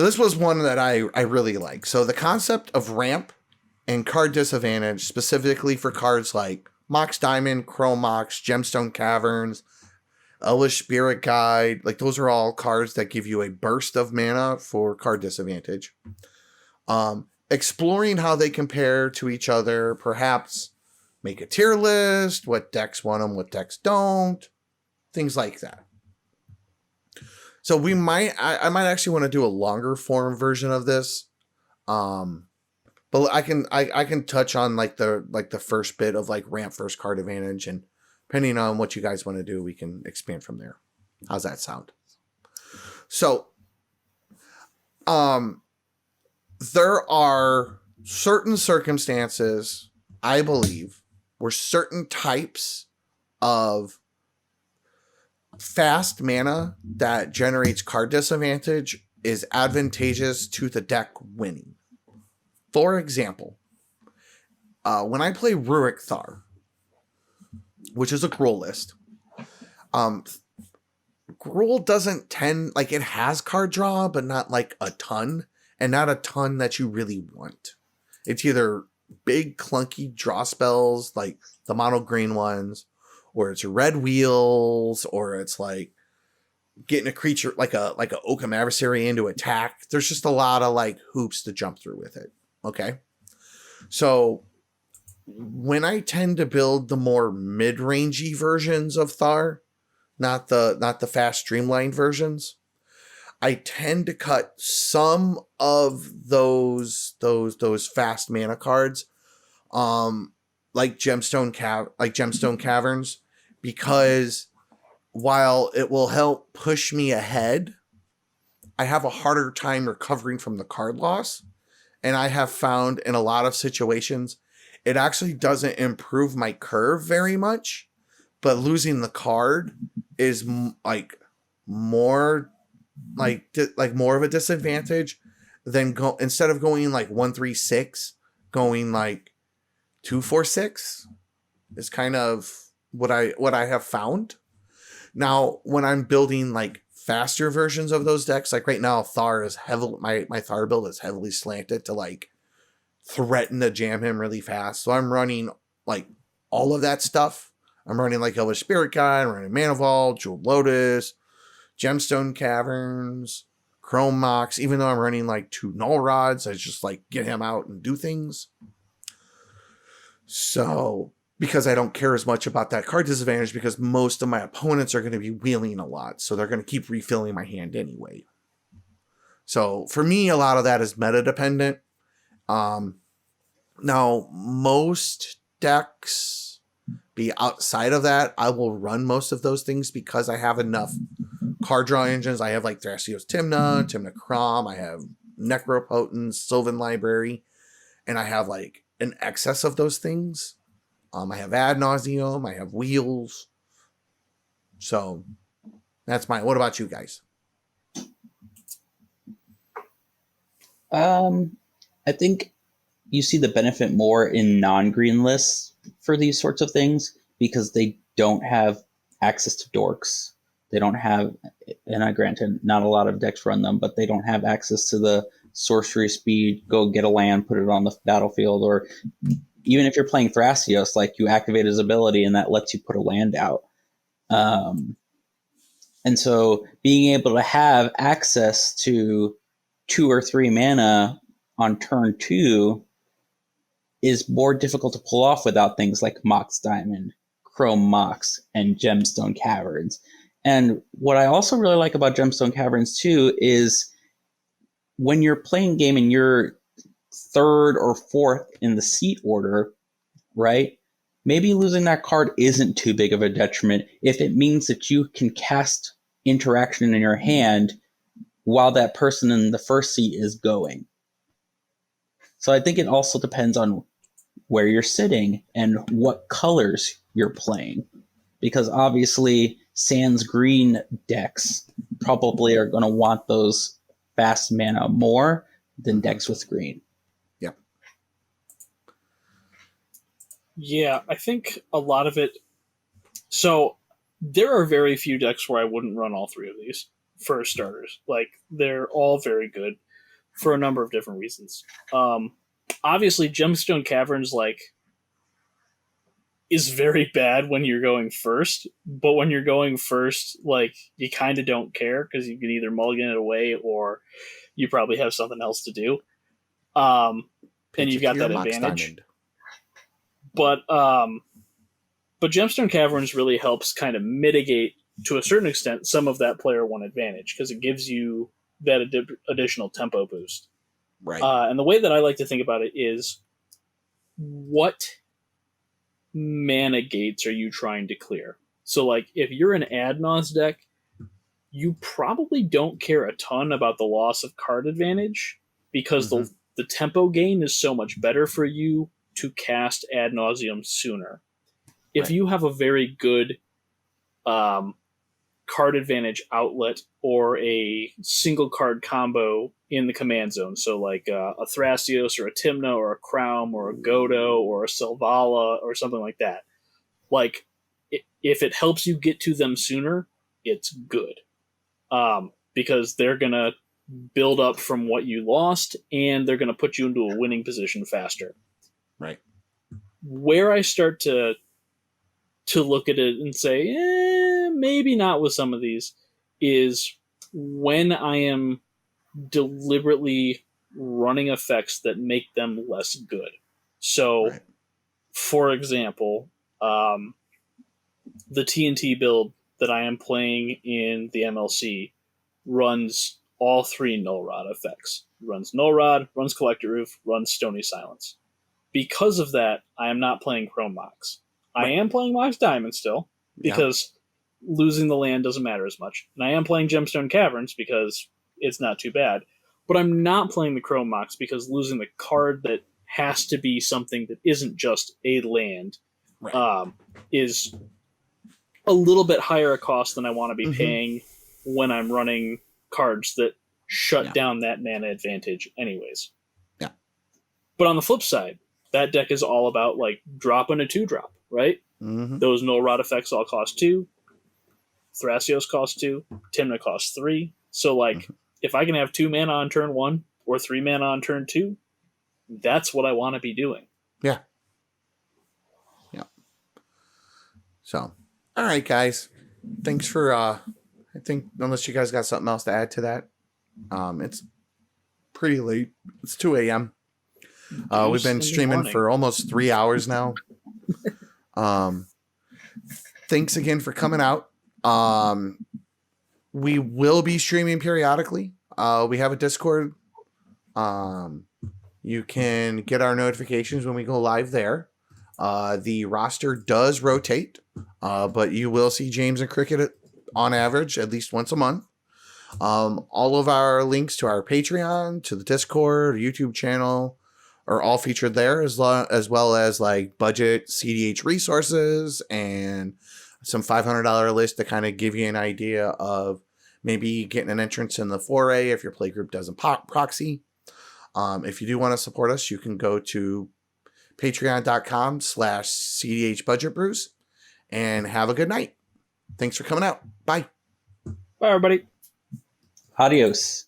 this was one that I really like. So the concept of ramp and card disadvantage, specifically for cards like Mox Diamond, Chrome Mox, Gemstone Caverns, Elvish Spirit Guide, like those are all cards that give you a burst of mana for card disadvantage. Exploring how they compare to each other, perhaps make a tier list, what decks want them, what decks don't, things like that. So I might actually want to do a longer form version of this. But I can touch on like the first bit of like ramp first card advantage, and depending on what you guys want to do, we can expand from there. How's that sound? So, there are certain circumstances, I believe, where certain types of fast mana that generates card disadvantage is advantageous to the deck winning. For example, when I play Rurik Thar, which is a Gruul list, Gruul doesn't tend, like, it has card draw, but not like a ton, and not a ton that you really want. It's either big clunky draw spells like the mono green ones, or it's red wheels, or it's like getting a creature like a Oakham adversary into attack. There's just a lot of like hoops to jump through with it. Okay. So when I tend to build the more mid-rangey versions of Thar, not the fast streamlined versions, I tend to cut some of those fast mana cards, like Gemstone Caverns, because while it will help push me ahead, I have a harder time recovering from the card loss. And I have found in a lot of situations, it actually doesn't improve my curve very much, but losing the card is like more of a disadvantage than instead of going like 1-3-6, going like 2-4-6 is kind of what I have found. Now, when I'm building like faster versions of those decks, like right now, Thar is my Thar build is heavily slanted to like threaten to jam him really fast. So I'm running like all of that stuff. I'm running like Elvish Spirit Guide, I'm running Mana Vault, Jeweled Lotus, Gemstone Caverns, Chrome Mox. Even though I'm running like 2 Null Rods, I just like get him out and do things. So, because I don't care as much about that card disadvantage, because most of my opponents are going to be wheeling a lot. So they're going to keep refilling my hand anyway. So for me, a lot of that is meta dependent. Now, most decks be outside of that. I will run most of those things because I have enough card draw engines. I have like Thrasios Timna Crom. I have Necropotent, Sylvan Library. And I have like an excess of those things. I have Ad Nauseum. I have Wheels. So that's mine. What about you guys? I think you see the benefit more in non-green lists for these sorts of things because they don't have access to dorks. They don't have, and I granted not a lot of decks run them, but they don't have access to the sorcery speed, go get a land, put it on the battlefield, or even if you're playing Thrasios, like you activate his ability and that lets you put a land out. And so being able to have access to 2 or 3 mana on turn 2 is more difficult to pull off without things like Mox Diamond, Chrome Mox, and Gemstone Caverns. And what I also really like about Gemstone Caverns too is when you're playing game and you're 3rd or 4th in the seat order, right? Maybe losing that card isn't too big of a detriment if it means that you can cast interaction in your hand while that person in the first seat is going. So I think it also depends on where you're sitting and what colors you're playing. Because obviously, sans green decks probably are going to want those fast mana more than decks with green. Yep. Yeah, I think a lot of it... So, there are very few decks where I wouldn't run all 3 of these for starters. Like, they're all very good. for a number of different reasons. Obviously, Gemstone Caverns is very bad when you're going first, but when you're going first, you kind of don't care because you can either mulligan it away or you probably have something else to do. And you've got that advantage. But Gemstone Caverns really helps kind of mitigate, to a certain extent, some of that player one advantage because it gives you that additional tempo boost. Right. And the way that I like to think about it is, what mana gates are you trying to clear? So, if you're an Adnos deck, you probably don't care a ton about the loss of card advantage because the tempo gain is so much better for you to cast Ad Nauseam sooner. If you have a very good card advantage outlet or a single card combo in the command zone, so a Thrasios or a Tymna or a Crown or a Godo or a Selvala or something like that, if it helps you get to them sooner, it's good. Because they're going to build up from what you lost and they're going to put you into a winning position faster. Right. Where I start to look at it and say, maybe not with some of these, is when I am deliberately running effects that make them less good. So, for example, the TNT build that I am playing in the MLC runs all 3 Null Rod effects. Runs Null Rod, runs Collector Roof, runs Stony Silence. Because of that, I am not playing Chrome Mox. I am playing Mox Diamond still, because losing the land doesn't matter as much. And I am playing Gemstone Caverns because it's not too bad. But I'm not playing the Chrome Mox because losing the card that has to be something that isn't just a land is a little bit higher a cost than I want to be paying when I'm running cards that shut down that mana advantage anyways. Yeah. But on the flip side, that deck is all about dropping a 2-drop, right? Those Null Rod effects all cost 2. Thrasios costs 2. Tymna costs 3. So if I can have 2 mana on turn 1 or 3 mana on turn 2, that's what I want to be doing. Yeah. Yeah. So, all right, guys. Thanks for I think unless you guys got something else to add to that, it's pretty late. It's 2 a.m. We've been streaming for almost 3 hours now. Thanks again for coming out. We will be streaming periodically. We have a Discord. You can get our notifications when we go live there. The roster does rotate, but you will see James and Cricket on average at least once a month. All of our links to our Patreon, to the Discord, YouTube channel are all featured there, as well as budget CDH resources and some $500 list to kind of give you an idea of maybe getting an entrance in the foray if your playgroup doesn't proxy. If you do want to support us, you can go to patreon.com/CDH Budget Brews and have a good night. Thanks for coming out. Bye. Bye, everybody. Adios.